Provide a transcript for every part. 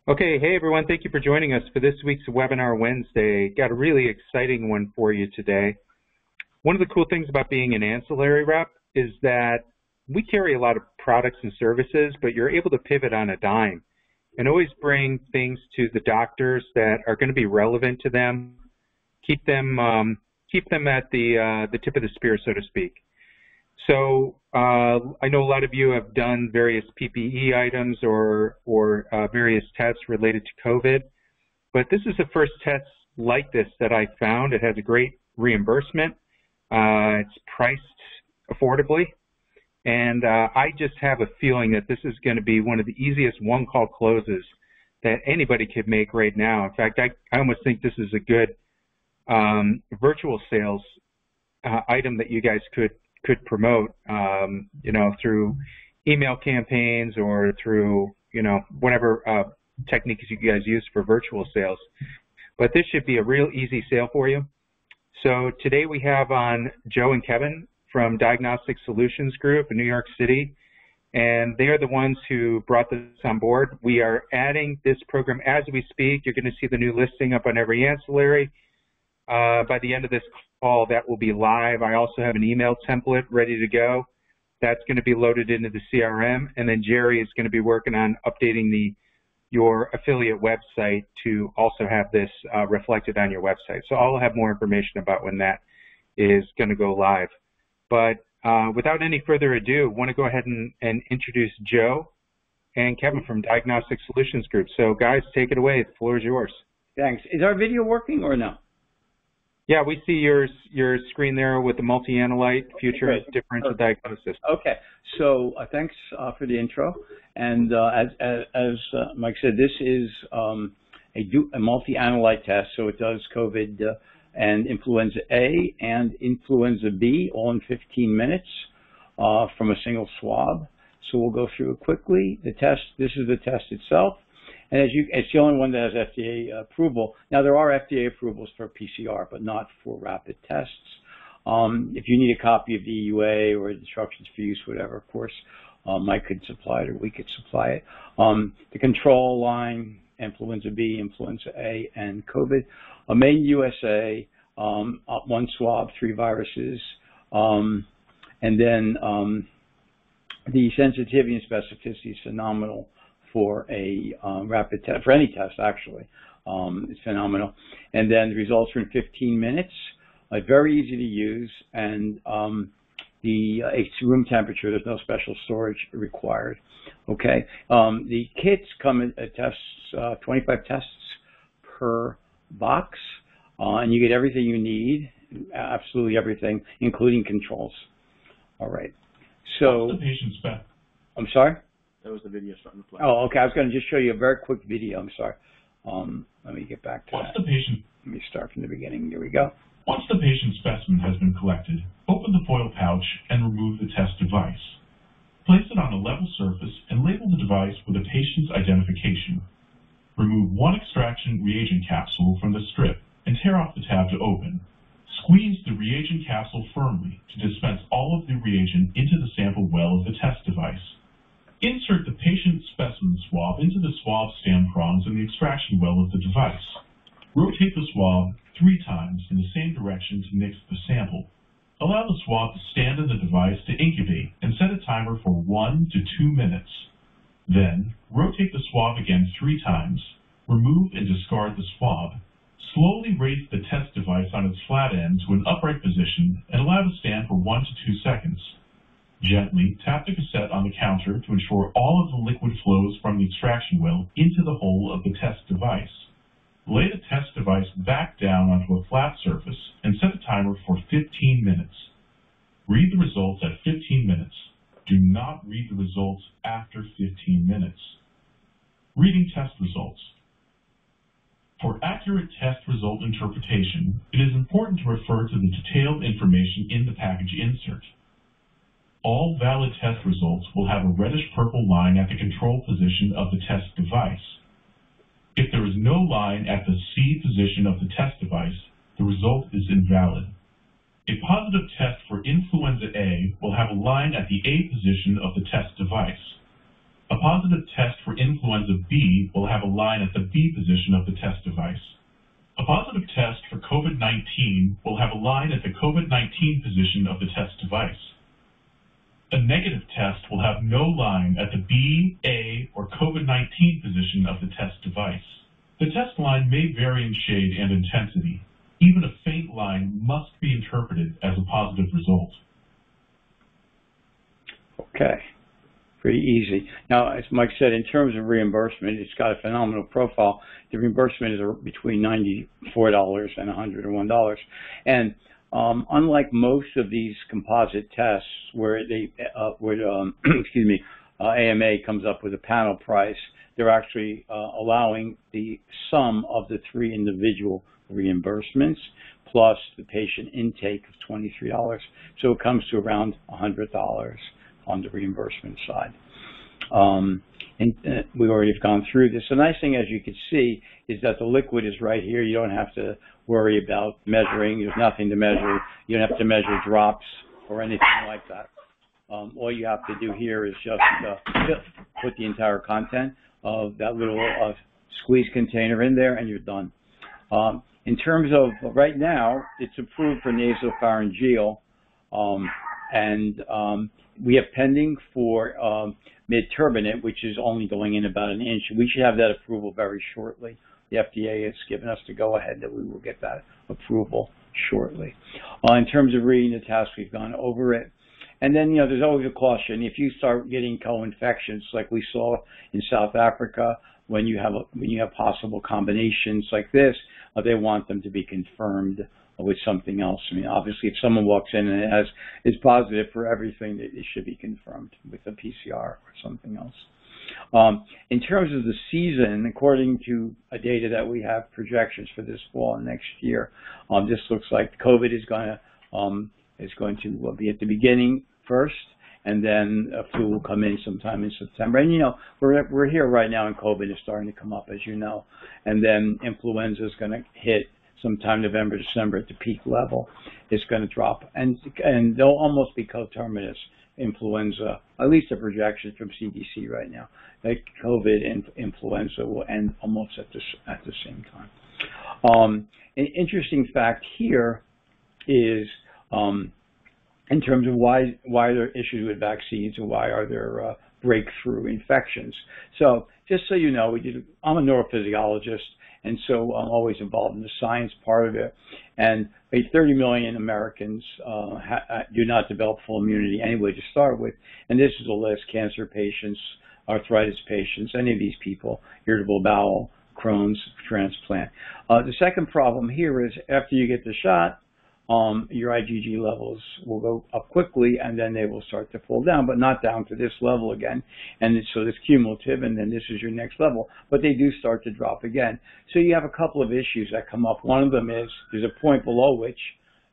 Okay, hey everyone, thank you for joining us for this week's Webinar Wednesday. Got a really exciting one for you today. One of the cool things about being an ancillary rep is that we carry a lot of products and services, but you're able to pivot on a dime and always bring things to the doctors that are going to be relevant to them, keep them at the tip of the spear, so to speak. So I know a lot of you have done various PPE items or various tests related to COVID, but this is the first test like this that I found. It has a great reimbursement. It's priced affordably, and I just have a feeling that this is going to be one of the easiest one-call closes that anybody could make right now. In fact, I almost think this is a good virtual sales item that you guys could promote, through email campaigns or through, whatever techniques you guys use for virtual sales. But this should be a real easy sale for you. So today we have on Joe and Kevin from Diagnostic Solutions Group in New York City, and they are the ones who brought this on board. We are adding this program as we speak. You're going to see the new listing up on every ancillary. By the end of this call, that will be live. I also have an email template ready to go. That's going to be loaded into the CRM, and then Jerry is going to be working on updating your affiliate website to also have this reflected on your website. So I'll have more information about when that is going to go live. But without any further ado, I want to go ahead and introduce Joe and Kevin from Diagnostic Solutions Group. So guys, take it away. The floor is yours. Thanks. Is our video working or no? Yeah, we see your screen there with the multi-analyte future differential diagnosis. Okay, so thanks for the intro. And as Mike said, this is a multi-analyte test, so it does COVID and influenza A and influenza B all in 15 minutes from a single swab. So we'll go through it quickly. The test, this is the test itself. And it's the only one that has FDA approval. Now, there are FDA approvals for PCR, but not for rapid tests. If you need a copy of the EUA or instructions for use, whatever, of course, Mike could supply it or we could supply it. The control line, influenza B, influenza A, and COVID. Made in USA, one swab, 3 viruses. And then the sensitivity and specificity is phenomenal for a rapid test, for any test actually. It's phenomenal. And then the results are in 15 minutes, very easy to use, and it's room temperature. There's no special storage required. Okay. The kits come in tests, 25 tests per box, and you get everything you need, absolutely everything, including controls. All right. So. What's the patient's spec? I'm sorry? That was the video starting to play. Oh, okay. I was going to just show you a very quick video. I'm sorry. Let me get back to that. Let me start from the beginning. Here we go. Once the patient's specimen has been collected, open the foil pouch and remove the test device. Place it on a level surface and label the device with the patient's identification. Remove one extraction reagent capsule from the strip and tear off the tab to open. Squeeze the reagent capsule firmly to dispense all of the reagent into the sample well of the test device. Insert the patient's specimen swab into the swab stem prongs in the extraction well of the device. Rotate the swab 3 times in the same direction to mix the sample. Allow the swab to stand in the device to incubate and set a timer for 1 to 2 minutes. Then, rotate the swab again 3 times. Remove and discard the swab. Slowly raise the test device on its flat end to an upright position and allow to stand for 1 to 2 seconds. Gently tap the cassette on the counter to ensure all of the liquid flows from the extraction well into the hole of the test device. Lay the test device back down onto a flat surface and set a timer for 15 minutes. Read the results at 15 minutes. Do not read the results after 15 minutes. Reading test results. For accurate test result interpretation, it is important to refer to the detailed information in the package insert. All valid test results will have a reddish-purple line at the control position of the test device. If there is no line at the C position of the test device, the result is invalid. A positive test for influenza A will have a line at the A position of the test device. A positive test for influenza B will have a line at the B position of the test device. A positive test for COVID-19 will have a line at the COVID-19 position of the test device. A negative test will have no line at the B, A, or COVID-19 position of the test device. The test line may vary in shade and intensity. Even a faint line must be interpreted as a positive result. Okay, pretty easy. Now, as Mike said, in terms of reimbursement, it's got a phenomenal profile. The reimbursement is between $94 and $101. And unlike most of these composite tests where AMA comes up with a panel price, they're actually allowing the sum of the three individual reimbursements plus the patient intake of $23. So it comes to around $100 on the reimbursement side. We already have gone through this. The nice thing, as you can see, is that the liquid is right here. You don't have to worry about measuring. There's nothing to measure. You don't have to measure drops or anything like that. All you have to do here is just put the entire content of that little squeeze container in there, and you're done. In terms of right now, it's approved for nasopharyngeal, and we have pending for mid-turbinate, which is only going in about an inch. We should have that approval very shortly. The FDA has given us the go-ahead that we will get that approval shortly. In terms of reading the test, we've gone over it. And then, there's always a caution. If you start getting co-infections like we saw in South Africa, when you have possible combinations like this, they want them to be confirmed with something else. I mean, obviously, if someone walks in and is positive for everything, it should be confirmed with a PCR or something else. In terms of the season, according to data that we have projections for this fall and next year, this looks like COVID is going to be at the beginning first, and then flu will come in sometime in September. And we're here right now, and COVID is starting to come up, as you know, and then influenza is going to hit sometime November, December at the peak level. It's going to drop, and they'll almost be coterminous. Influenza, at least the projections from CDC right now, that COVID and influenza will end almost at the same time. An interesting fact here is in terms of why are there issues with vaccines and why are there breakthrough infections. So just so you know, I'm a neurophysiologist, and so I'm always involved in the science part of it. And 30 million Americans do not develop full immunity anyway to start with. And this is a list: cancer patients, arthritis patients, any of these people, irritable bowel, Crohn's, transplant. The second problem here is after you get the shot, your IgG levels will go up quickly, and then they will start to fall down, but not down to this level again. And so it's cumulative, and then this is your next level. But they do start to drop again. So you have a couple of issues that come up. One of them is there's a point below which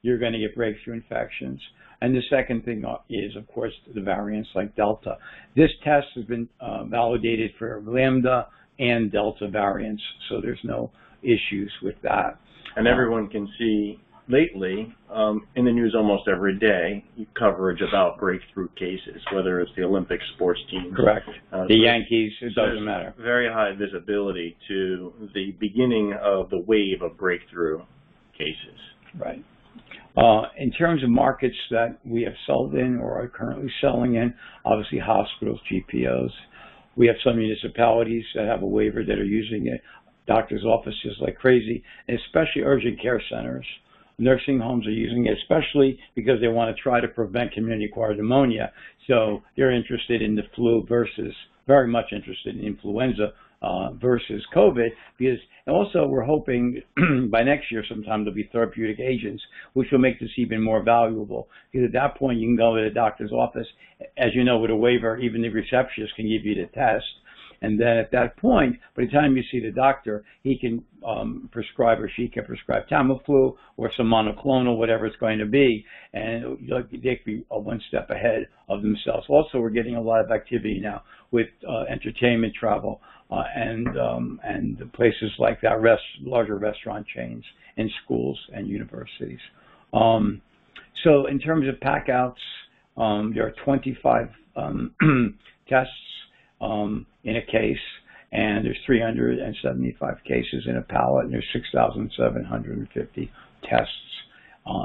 you're going to get breakthrough infections. And the second thing is, of course, the variants like Delta. This test has been validated for lambda and Delta variants, so there's no issues with that. And everyone can see lately, in the news almost every day, coverage about breakthrough cases, whether it's the Olympic sports teams. Correct. The Yankees, it doesn't matter. Very high visibility to the beginning of the wave of breakthrough cases. Right. In terms of markets that we have sold in or are currently selling in, obviously hospitals, GPOs. We have some municipalities that have a waiver that are using it, doctors' offices like crazy, and especially urgent care centers. Nursing homes are using it, especially because they want to try to prevent community-acquired pneumonia. So they're interested in the flu very much interested in influenza versus COVID. Because also we're hoping by next year sometime there'll be therapeutic agents, which will make this even more valuable. Because at that point you can go to the doctor's office, as you know, with a waiver, even the receptionist can give you the test. And then at that point, by the time you see the doctor, he can prescribe or she can prescribe Tamiflu or some monoclonal, whatever it's going to be, and they can be one step ahead of themselves. Also, we're getting a lot of activity now with entertainment travel and places like that, larger restaurant chains and schools and universities. So in terms of Packouts, there are 25 tests in a case, and there's 375 cases in a pallet, and there's 6,750 tests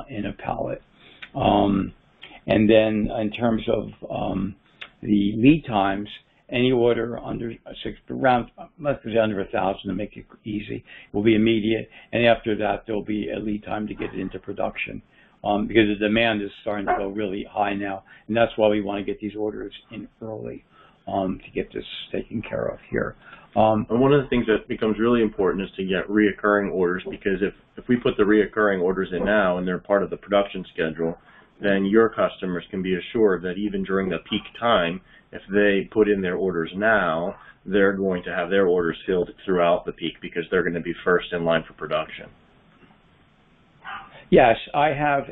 in a pallet. And then in terms of the lead times, any order under let's say under 1,000 to make it easy, will be immediate, and after that there'll be a lead time to get it into production, because the demand is starting to go really high now, and that's why we want to get these orders in early to get this taken care of here. And one of the things that becomes really important is to get reoccurring orders, because if we put the reoccurring orders in now and they're part of the production schedule, then your customers can be assured that even during the peak time, if they put in their orders now, they're going to have their orders filled throughout the peak because they're going to be first in line for production. Yes, I have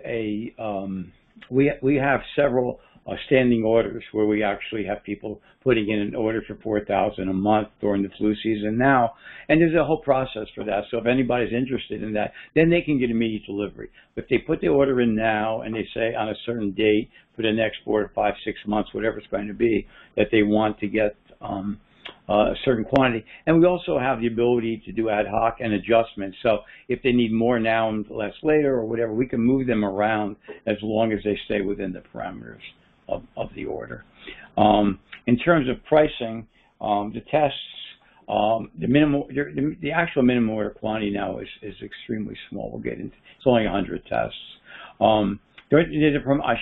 we have several standing orders where we actually have people putting in an order for 4,000 a month during the flu season now, and there's a whole process for that. So if anybody's interested in that, then they can get immediate delivery. But if they put the order in now and they say on a certain date for the next 4 to 5, 6 months, whatever it's going to be, that they want to get a certain quantity. And we also have the ability to do ad hoc and adjustments. So if they need more now and less later or whatever, we can move them around as long as they stay within the parameters of the order. In terms of pricing, the tests, the actual minimum order quantity now is extremely small. We'll get into it's only 100 tests. I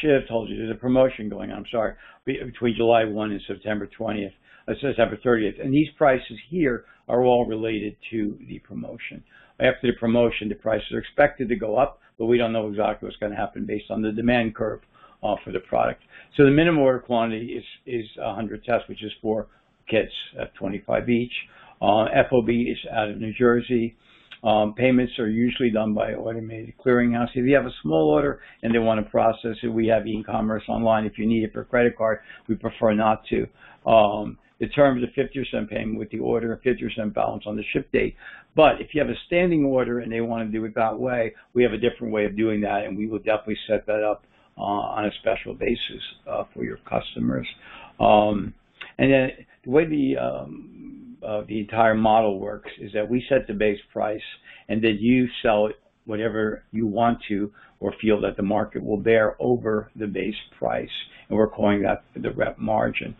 should have told you there's a promotion going on. I'm sorry, between July 1 and September 20th, September 30th, and these prices here are all related to the promotion. After the promotion, the prices are expected to go up, but we don't know exactly what's going to happen based on the demand curve for the product. So the minimum order quantity is 100 tests, which is 4 kits at 25 each. FOB is out of New Jersey. Payments are usually done by automated clearinghouse. If you have a small order and they want to process it, we have e-commerce online. If you need it for credit card, we prefer not to. The terms of 50% payment with the order and 50% balance on the ship date. But if you have a standing order and they want to do it that way, we have a different way of doing that, and we will definitely set that up on a special basis for your customers. And then the way the entire model works is that we set the base price, and then you sell it whatever you want to or feel that the market will bear over the base price, and we're calling that the rep margin.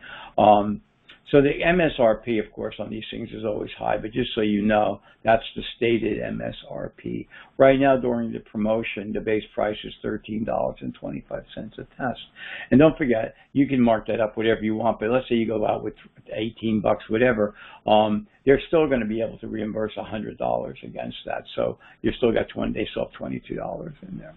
So the MSRP, of course, on these things is always high, but just so you know, that's the stated MSRP. Right now, during the promotion, the base price is $13.25 a test. And don't forget, you can mark that up whatever you want, but let's say you go out with $18, whatever, they're still going to be able to reimburse $100 against that. So you still got they still have $22 in there.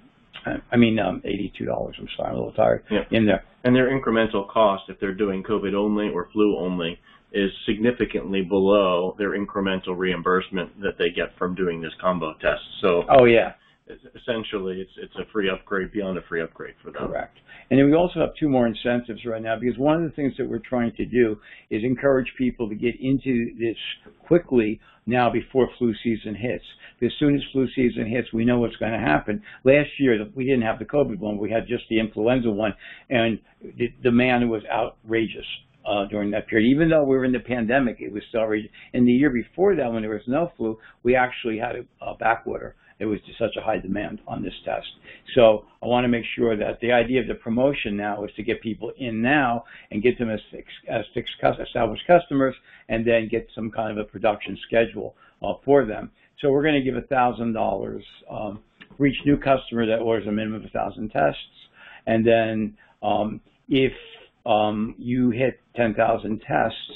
I mean, $82. I'm sorry, I'm a little tired. Yep. In there. And their incremental cost, if they're doing COVID only or flu only, is significantly below their incremental reimbursement that they get from doing this combo test. So, oh yeah, essentially, it's a free upgrade beyond a free upgrade for them. Correct. And then we also have 2 more incentives right now, because one of the things that we're trying to do is encourage people to get into this quickly now before flu season hits. As soon as flu season hits, we know what's going to happen. Last year, we didn't have the COVID one. We had just the influenza one, and the demand was outrageous during that period. Even though we were in the pandemic, it was still outrageous. And the year before that, when there was no flu, we actually had a back order. It was just such a high demand on this test. So I want to make sure that the idea of the promotion now is to get people in now and get them as established customers, and then get some kind of a production schedule for them. So we're going to give $1,000 for each new customer that orders a minimum of 1,000 tests. And then if you hit 10,000 tests,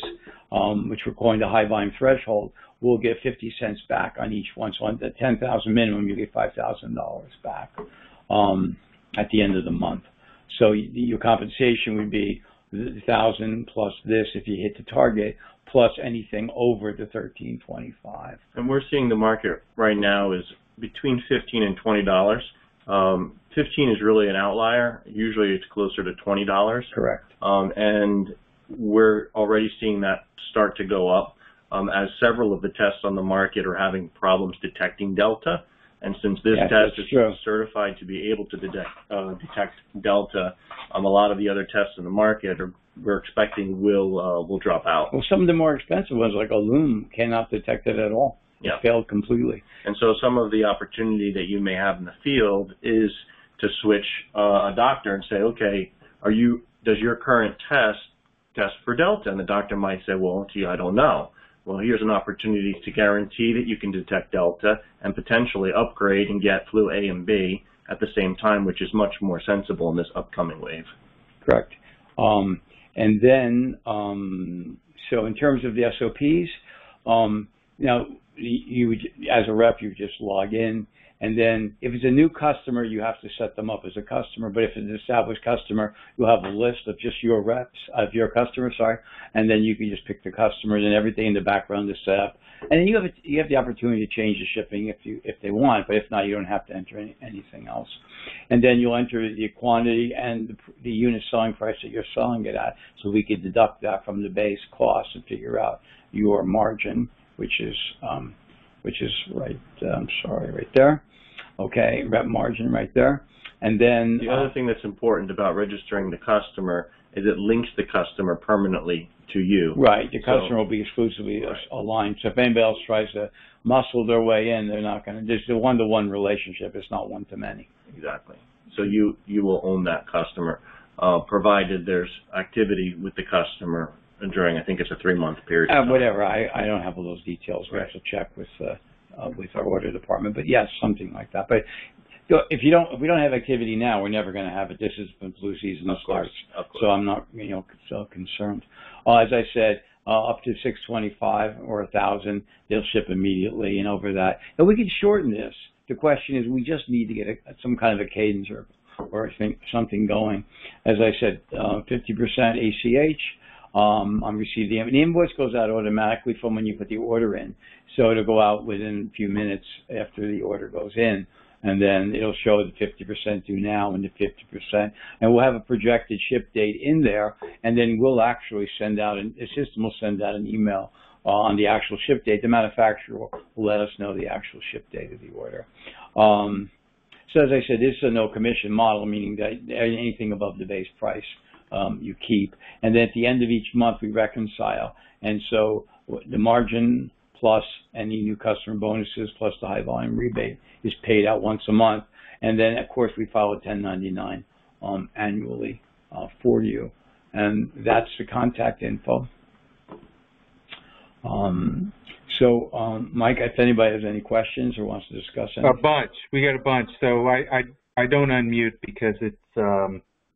which we're calling the high volume threshold, we'll get 50 cents back on each one. So on the 10,000 minimum, you get $5,000 back at the end of the month. So your compensation would be 1,000 plus this if you hit the target, plus anything over the $13.25. And we're seeing the market right now is between $15 and $20. 15 is really an outlier. Usually it's closer to $20. Correct. And we're already seeing that start to go up as several of the tests on the market are having problems detecting Delta. And since this Yes, test that's is true. certified to be able to detect Delta, a lot of the other tests in the market we're expecting will drop out. Well, some of the more expensive ones, like a Loom, cannot detect it at all. Yeah. It failed completely. And so some of the opportunity that you may have in the field is to switch a doctor and say, okay, does your current test for Delta? And the doctor might say, well, gee, I don't know. Well, here's an opportunity to guarantee that you can detect Delta and potentially upgrade and get flu A and B at the same time, which is much more sensible in this upcoming wave. Correct. And then, so in terms of the SOPs, now you as a rep, you just log in. And then if it's a new customer, you have to set them up as a customer. But if it's an established customer, you'll have a list of just your reps, of your customers, and then you can just pick the customers and everything in the background is set up. And then you have the opportunity to change the shipping if they want, but if not, you don't have to enter anything else. And then you'll enter the quantity and the unit selling price that you're selling it at, so we can deduct that from the base cost and figure out your margin, which is right there. Okay, rep margin right there. And then the other thing that's important about registering the customer is it links the customer permanently to you. Right, the customer will be exclusively aligned. So if anybody else tries to muscle their way in, they're not going to. There's a one-to-one relationship. It's not one-to-many. Exactly. So you will own that customer, provided there's activity with the customer during, I think it's a 3-month period. Whatever. I don't have all those details. We have to check with our order department. But yes, something like that. But if we don't have activity now, we're never going to have it. This is when flu season starts. Of course. So I'm not so concerned. As I said, up to 625 or 1,000, they'll ship immediately, and over that. And we can shorten this. The question is, we just need to get some kind of a cadence or something going. As I said, 50% ACH. I'm receiving the invoice goes out automatically from when you put the order in, so it'll go out within a few minutes after the order goes in, and then it'll show the 50% due now and the 50%, and we'll have a projected ship date in there, and then we'll actually the system will send out an email on the actual ship date. The manufacturer will let us know the actual ship date of the order. So as I said, this is a no commission model, meaning that anything above the base price you keep. And then at the end of each month, we reconcile. And so the margin plus any new customer bonuses plus the high volume rebate is paid out once a month. And then, of course, we file a 1099 annually for you. And that's the contact info. Mike, if anybody has any questions or wants to discuss anything. A bunch. We got a bunch. So I don't unmute because it's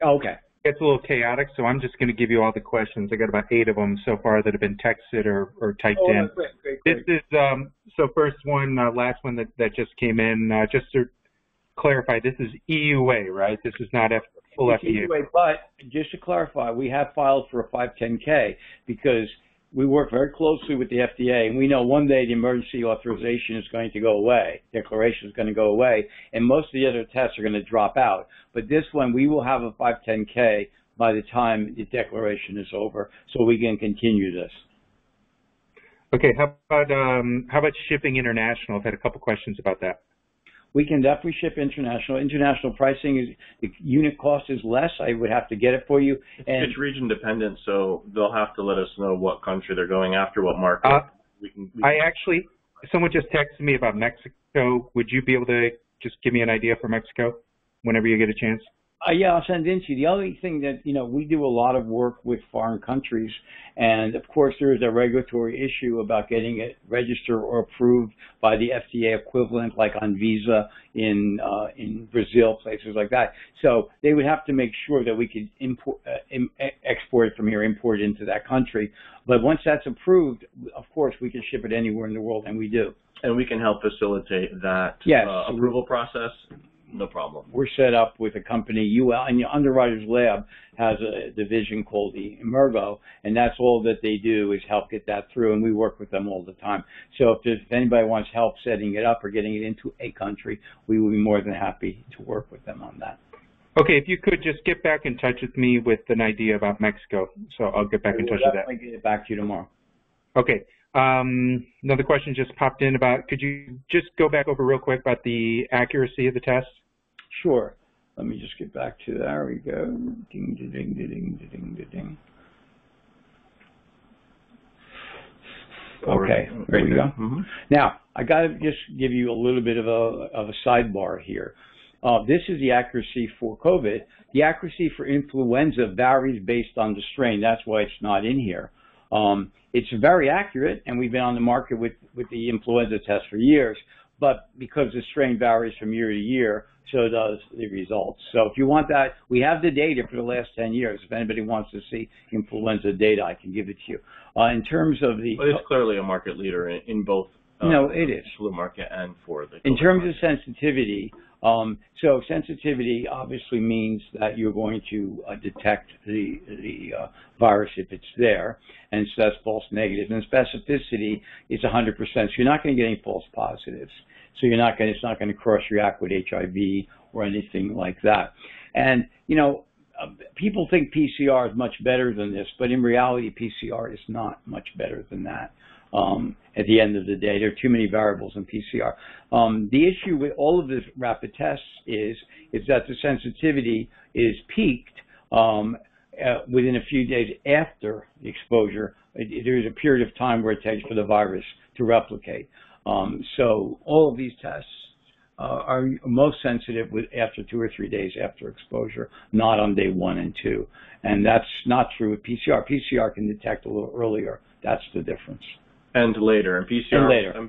okay. It's a little chaotic, so I'm just going to give you all the questions. I got about 8 of them so far that have been texted or typed in. Great. This is so first one, last one that just came in. Just to clarify, this is EUA, right? This is not full FDA. EUA, but just to clarify, we have filed for a 510K because we work very closely with the FDA, and we know one day the emergency authorization is going to go away, declaration is going to go away, and most of the other tests are going to drop out. But this one, we will have a 510K by the time the declaration is over, so we can continue this. Okay, how about shipping international? I've had a couple questions about that. We can definitely ship international. International pricing is, the unit cost is less. I would have to get it for you. And it's region dependent, so they'll have to let us know what country they're going after, what market. Someone just texted me about Mexico. Would you be able to just give me an idea for Mexico whenever you get a chance? Yeah, I'll send it in to you. The only thing that, we do a lot of work with foreign countries, and of course there is a regulatory issue about getting it registered or approved by the FDA equivalent, like on Visa in Brazil, places like that. So they would have to make sure that we could export it from here, import it into that country. But once that's approved, of course, we can ship it anywhere in the world, and we do. And we can help facilitate that approval process. No problem. We're set up with a company, UL, and the Underwriters Lab has a division called the Emergo, and that's all that they do is help get that through, and we work with them all the time. So if anybody wants help setting it up or getting it into a country, we will be more than happy to work with them on that. Okay, if you could just get back in touch with me with an idea about Mexico, so I'll get back in touch with that. I'll definitely get it back to you tomorrow. Okay. Another question just popped in about, could you just go back over real quick about the accuracy of the test? Sure. Let me just get back to, there we go. Ding, ding, ding, ding, ding, ding, ding. Okay, there we go. Mm-hmm. Now, I got to just give you a little bit of a sidebar here. This is the accuracy for COVID. The accuracy for influenza varies based on the strain. That's why it's not in here. It's very accurate, and we've been on the market with the influenza test for years. But because the strain varies from year to year, so does the results. So if you want that, we have the data for the last 10 years. If anybody wants to see influenza data, I can give it to you. In terms of the... Well, it's clearly a market leader in both no, it is. flu market and for the... In terms of sensitivity, so sensitivity obviously means that you're going to detect the virus if it's there, and so that's false negative. And specificity is 100%, so you're not going to get any false positives. So you're not going to, it's not going to cross-react with HIV or anything like that. And, you know, people think PCR is much better than this, but in reality, PCR is not much better than that. At the end of the day, there are too many variables in PCR. The issue with all of these rapid tests is that the sensitivity is peaked within a few days after the exposure. There's a period of time where it takes for the virus to replicate. So all of these tests are most sensitive after 2 or 3 days after exposure, not on day 1 and 2. And that's not true with PCR. PCR can detect a little earlier. That's the difference. And later. And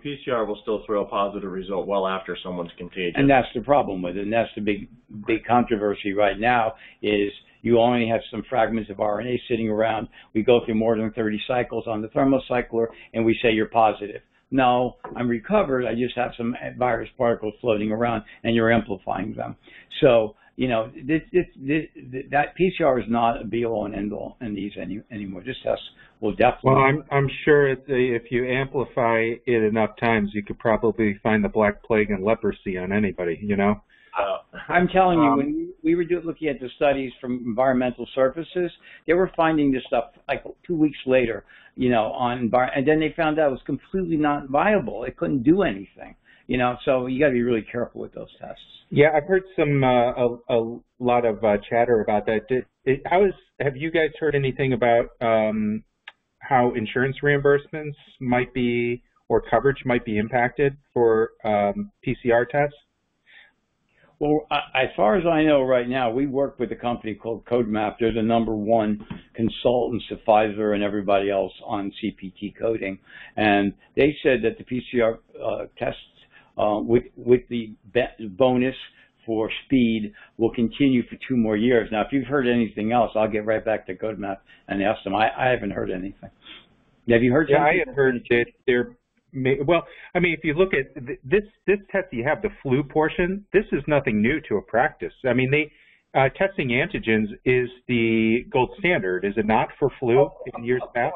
PCR will still throw a positive result well after someone's contagious. And that's the problem with it. And that's the big controversy right now is you only have some fragments of RNA sitting around. We go through more than 30 cycles on the thermocycler, and we say you're positive. No, I'm recovered. I just have some virus particles floating around, and you're amplifying them. So, you know, that PCR is not a be-all and end-all in these anymore. This test will definitely... Well, I'm sure if you amplify it enough times, you could probably find the Black Plague and leprosy on anybody, you know? I'm telling you, when we were looking at the studies from environmental surfaces, they were finding this stuff like 2 weeks later, you know, and then they found out it was completely not viable. It couldn't do anything, you know, so you got to be really careful with those tests. Yeah, I've heard some a lot of chatter about that. Have you guys heard anything about how insurance reimbursements might be or coverage might be impacted for PCR tests? Well, as far as I know right now, we work with a company called CodeMap. They're the #1 consultants to Pfizer and everybody else on CPT coding. And they said that the PCR tests with the bonus for speed will continue for 2 more years. Now, if you've heard anything else, I'll get right back to CodeMap and ask them. I haven't heard anything. Have you heard something? Yeah, I had heard that they're... Well, I mean, if you look at this test, you have the flu portion. This is nothing new to a practice. I mean, testing antigens is the gold standard, is it not, for flu in years past?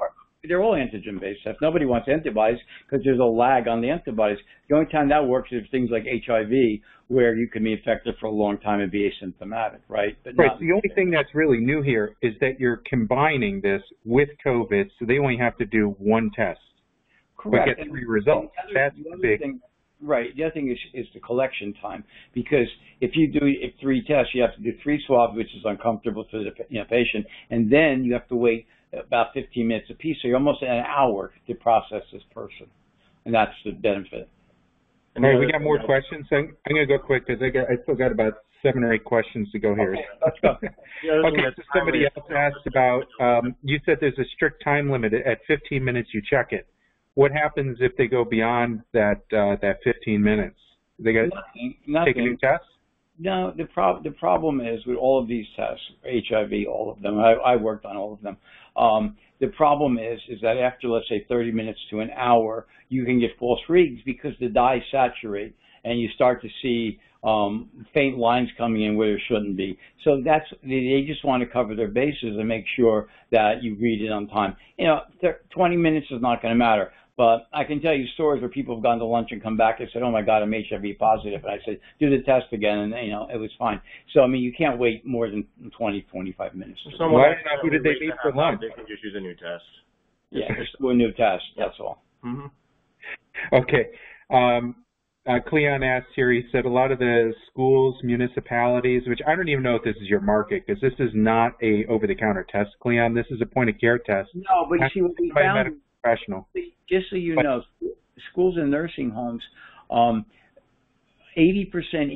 They're all antigen-based tests. Nobody wants antibodies because there's a lag on the antibodies. The only time that works is things like HIV, where you can be infected for a long time and be asymptomatic, right? But right. The only thing that's really new here is that you're combining this with COVID, so they only have to do 1 test. Correct. We get 3 results. That's the big thing. Right. The other thing is the collection time, because if you do 3 tests, you have to do 3 swabs, which is uncomfortable for the patient, and then you have to wait about 15 minutes apiece, so you're almost an hour to process this person, and that's the benefit. All right, we got more questions. I'm going to go quick because I still got about 7 or 8 questions to go here. Okay, let's go. Okay, so somebody else asked about, you said there's a strict time limit. At 15 minutes, you check it. What happens if they go beyond that 15 minutes? They got to take a new test? No, the problem is with all of these tests, HIV, all of them. I worked on all of them. The problem is that after, let's say, 30 minutes to an hour, you can get false reads because the dyes saturate and you start to see faint lines coming in where there shouldn't be. So they just want to cover their bases and make sure that you read it on time. You know, 20 minutes is not going to matter. But I can tell you stories where people have gone to lunch and come back and said, "Oh my God, I'm HIV positive." And I said, "Do the test again," and you know it was fine. So I mean, you can't wait more than 20, 25 minutes. Who did they meet for lunch? They can just use a new test. Yeah, just do a new test. That's all. Okay. Cleon asked here, he said a lot of the schools, municipalities, which I don't even know if this is your market, because this is not a over-the-counter test, Cleon. This is a point-of-care test. No, but you see what we by a found, medical professional. just so you know, schools and nursing homes, 80%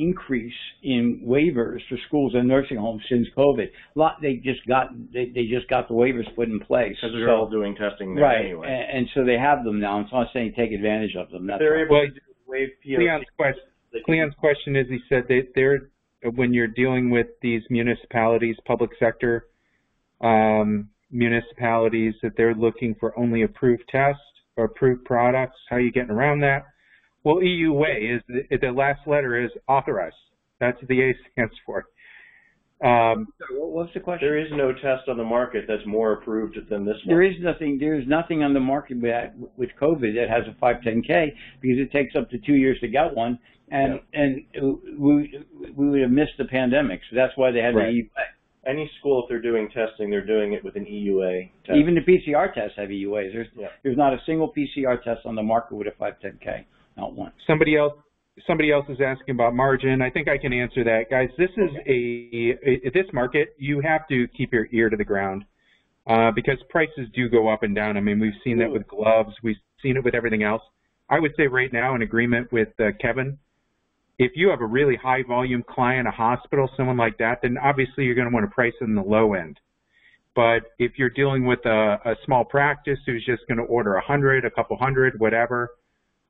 increase in waivers for schools and nursing homes since COVID. They just got the waivers put in place. Because they're all doing testing there right, anyway. and so they have them now. It's not saying take advantage of them. That's they're able to waive Cleon's question is, he said that when you're dealing with these municipalities, public sector municipalities, that they're looking for only approved tests or approved products. How are you getting around that? Well, EUA is the last letter is authorized. That's what the A stands for. What's the question? There is no test on the market that's more approved than this one. There is nothing on the market with COVID that has a 510K, because it takes up to 2 years to get one, and we would have missed the pandemic. So that's why they had the EUA. Any school, if they're doing testing, they're doing it with an EUA test. Even the PCR tests have EUAs. There's not a single PCR test on the market with a 510K. Not one. Somebody else is asking about margin. I think I can answer that, guys. This is this market, you have to keep your ear to the ground because prices do go up and down. I mean, we've seen that with gloves. We've seen it with everything else. I would say right now, in agreement with Kevin, if you have a really high volume client, a hospital, someone like that, then obviously you're going to want to price it in the low end. But if you're dealing with a small practice who's just going to order 100, a couple hundred, whatever,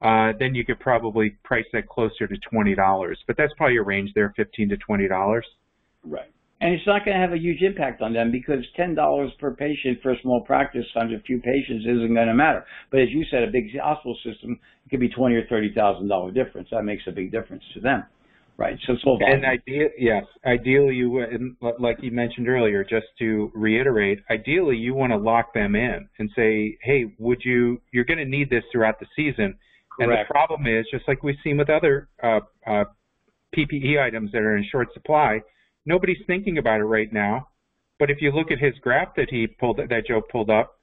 then you could probably price that closer to $20. But that's probably your range there, $15 to $20. Right. And it's not going to have a huge impact on them, because $10 per patient for a small practice times a few patients isn't going to matter. But as you said, a big hospital system, it could be $20,000 or $30,000 difference. That makes a big difference to them. Right. So it's all volume. And ideally, like you mentioned earlier, just to reiterate, ideally you want to lock them in and say, hey, you're going to need this throughout the season. Correct. And the problem is, just like we've seen with other PPE items that are in short supply, nobody's thinking about it right now. But if you look at his graph that Joe pulled up,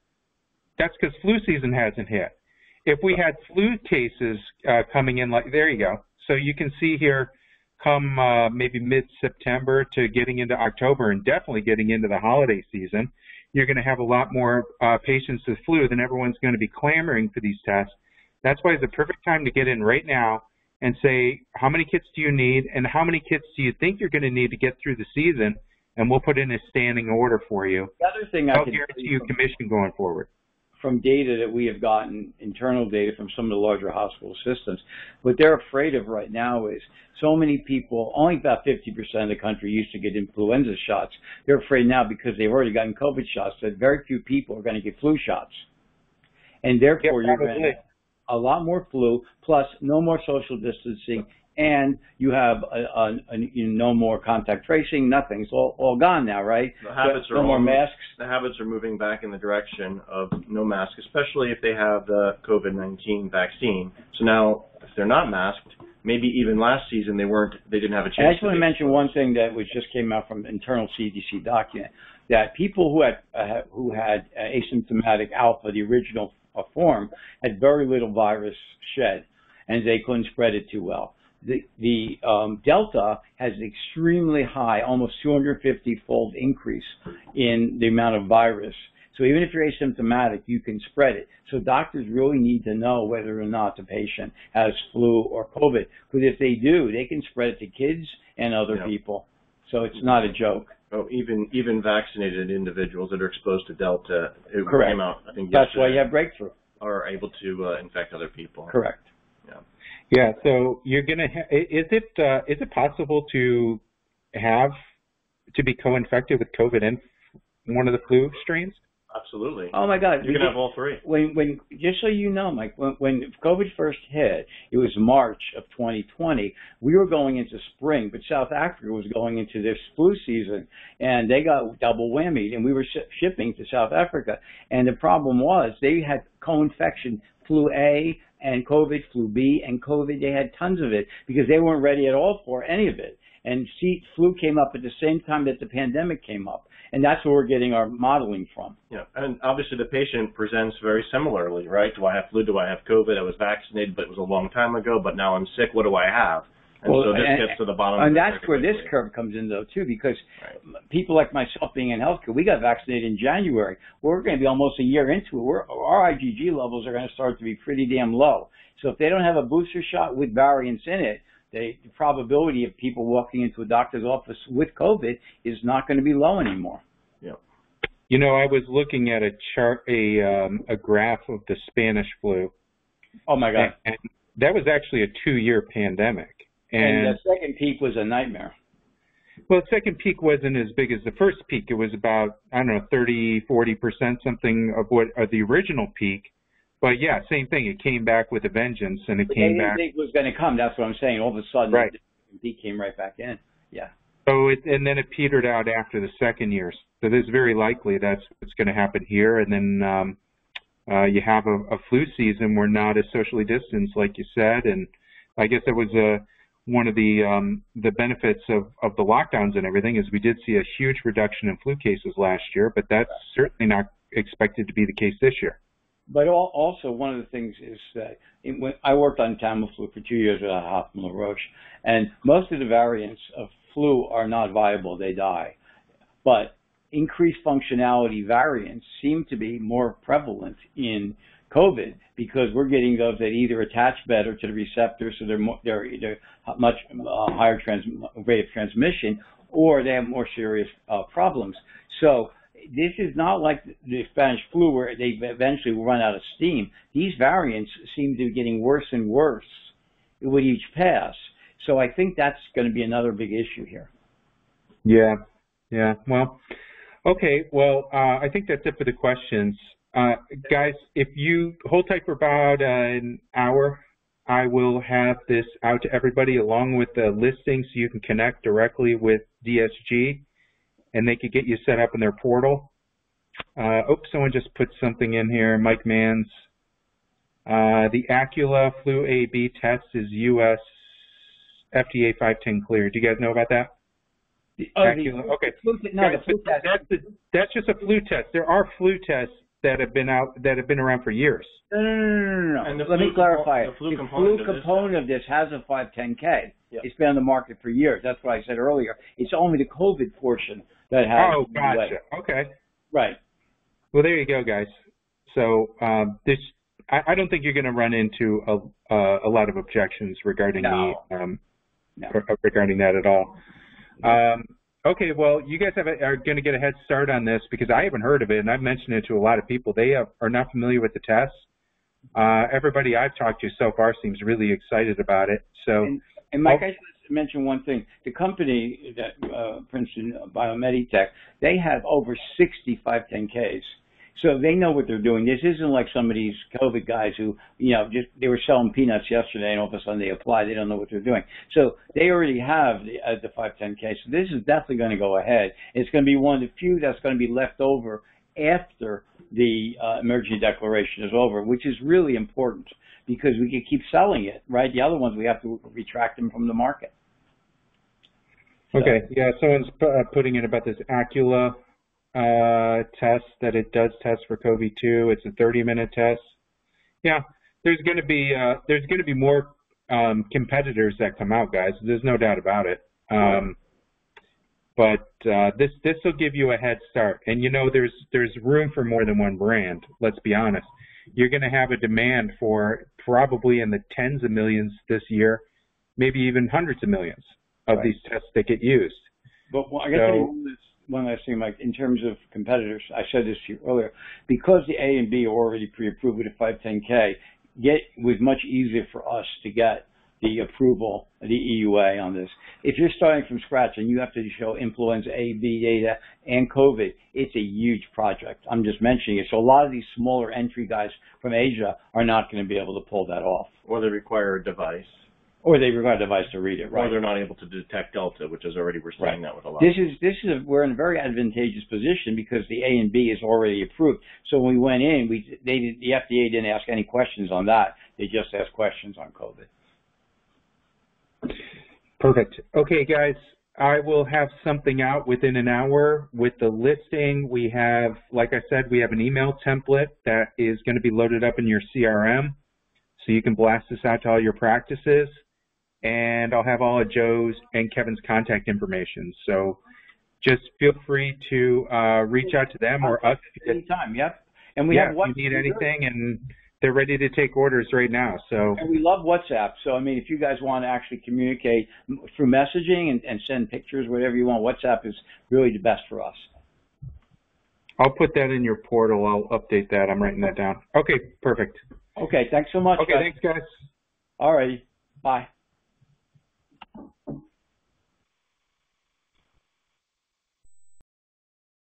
that's because flu season hasn't hit. If we had flu cases coming in, there you go. So you can see here, come maybe mid-September to getting into October, and definitely getting into the holiday season, you're going to have a lot more patients with flu. Then everyone's going to be clamoring for these tests. That's why it's the perfect time to get in right now and say, how many kits do you need, and how many kits do you think you're going to need to get through the season, and we'll put in a standing order for you. The other thing I'll guarantee you commission going forward. From data that we have gotten, internal data from some of the larger hospital systems, what they're afraid of right now is so many people, only about 50% of the country used to get influenza shots. They're afraid now, because they've already gotten COVID shots, that very few people are going to get flu shots. And therefore, you're going to have a lot more flu, plus no more social distancing, and you have no more contact tracing, nothing. It's all gone now, right? No more masks. The habits are moving back in the direction of no mask, especially if they have the COVID-19 vaccine. So now, if they're not masked, maybe even last season they didn't have a chance. I just want to mention one thing that just came out from internal CDC document, that people who had asymptomatic alpha, the original form, had very little virus shed, and they couldn't spread it too well. The Delta has an extremely high, almost 250-fold increase in the amount of virus. So even if you're asymptomatic, you can spread it. So doctors really need to know whether or not the patient has flu or COVID, because if they do, they can spread it to kids and other people. So it's not a joke. Oh, even vaccinated individuals that are exposed to Delta, it Correct. Came out, I think, that's why you have breakthrough. Are able to infect other people. Correct. Yeah. So you're gonna. Is it possible to be co-infected with COVID and one of the flu strains? Absolutely. Oh my God! You can have all three. When just so you know, Mike, when COVID first hit, it was March of 2020. We were going into spring, but South Africa was going into this flu season, and they got double whammy. And we were shipping to South Africa, and the problem was they had co-infection, flu A and COVID, flu B and COVID. They had tons of it because they weren't ready at all for any of it. And flu came up at the same time that the pandemic came up. And that's where we're getting our modeling from. Yeah, and obviously the patient presents very similarly, right? Do I have flu? Do I have COVID? I was vaccinated, but it was a long time ago, but now I'm sick. What do I have? And so this gets to the bottom of it. And that's where this curve comes in, though, too, because people like myself being in healthcare, we got vaccinated in January. We're going to be almost a year into it. Our IgG levels are going to start to be pretty damn low. So if they don't have a booster shot with variants in it, the probability of people walking into a doctor's office with COVID is not going to be low anymore. Yeah. You know, I was looking at a chart, a graph of the Spanish flu. Oh my God! And that was actually a 2-year pandemic. And the second peak was a nightmare. Well, the second peak wasn't as big as the first peak. It was about, I don't know, 30, 40% something of what the original peak. But yeah, same thing. It came back with a vengeance, and it came back. They didn't think it was going to come. That's what I'm saying. All of a sudden, right. The peak came right back in. Yeah. So and then it petered out after the second year. So it's very likely that's what's going to happen here. And then you have a flu season where not as socially distanced, like you said. And I guess that was one of the benefits of the lockdowns and everything is we did see a huge reduction in flu cases last year, but that's certainly not expected to be the case this year. But also, one of the things is that when I worked on Tamiflu for 2 years at Hoffman LaRoche, and most of the variants of flu are not viable, they die. But increased functionality variants seem to be more prevalent in COVID because we're getting those that either attach better to the receptor, so they're either much higher rate of transmission, or they have more serious problems. So this is not like the Spanish flu where they eventually will run out of steam. These variants seem to be getting worse and worse with each pass. So I think that's going to be another big issue here. Yeah. Well, okay. Well, I think that's it for the questions. Guys, if you hold tight for about an hour, I will have this out to everybody along with the listing so you can connect directly with DSG. And they could get you set up in their portal. Someone just put something in here. Mike Manns. The Acula Flu A/B test is U.S. FDA 510 cleared. Do you guys know about that? Acula. Okay. That's just a flu test. There are flu tests that have been around for years. No. And let me clarify. The flu component of this has a 510K. Yep. It's been on the market for years. That's what I said earlier. It's only the COVID portion that has. Oh, gotcha. Okay. Right. Well, there you go, guys. So I don't think you're going to run into a lot of objections regarding regarding that at all. Okay, well, you guys are going to get a head start on this because I haven't heard of it, and I've mentioned it to a lot of people. They are not familiar with the test. Everybody I've talked to so far seems really excited about it. So, and Mike, I should mention one thing. The company, that Princeton Biomeditech, they have over 60 510Ks. So they know what they're doing. This isn't like some of these COVID guys who, they were selling peanuts yesterday and all of a sudden they apply. They don't know what they're doing. So they already have the 510K. So this is definitely going to go ahead. It's going to be one of the few that's going to be left over after the emergency declaration is over, which is really important because we can keep selling it, right? The other ones, we have to retract them from the market. Okay. Yeah, someone's putting in about this Acula test that it does test for COVID-2. It's a 30-minute test. Yeah, there's going to be more competitors that come out, guys. There's no doubt about it. But this will give you a head start. And there's room for more than one brand. Let's be honest. You're going to have a demand for probably in the tens of millions this year, maybe even hundreds of millions of these tests that get used. But I got to tell you one last thing, Mike. In terms of competitors, I said this to you earlier. Because the A and B are already pre-approved with a 510K, it was much easier for us to get the approval, the EUA on this. If you're starting from scratch and you have to show influenza A, B data and COVID, it's a huge project. I'm just mentioning it. So a lot of these smaller entry guys from Asia are not going to be able to pull that off. Or they require a device. Or they require a device to read it, right? Or they're not able to detect Delta, which is already, we're seeing that with a lot. We're in a very advantageous position because the A and B is already approved. So when we went in, the FDA didn't ask any questions on that. They just asked questions on COVID. Perfect. Okay, guys, I will have something out within an hour with the listing. We have, like I said, we have an email template that is going to be loaded up in your CRM, so you can blast this out to all your practices. And I'll have all of Joe's and Kevin's contact information. So just feel free to reach out to them or us. Anytime, yep. And we have WhatsApp. If you need anything, and they're ready to take orders right now. So. And we love WhatsApp. So, I mean, if you guys want to actually communicate through messaging and send pictures, whatever you want, WhatsApp is really the best for us. I'll put that in your portal. I'll update that. I'm writing that down. Okay, perfect. Okay, thanks so much. Okay, guys. thanks, guys. All righty. Bye.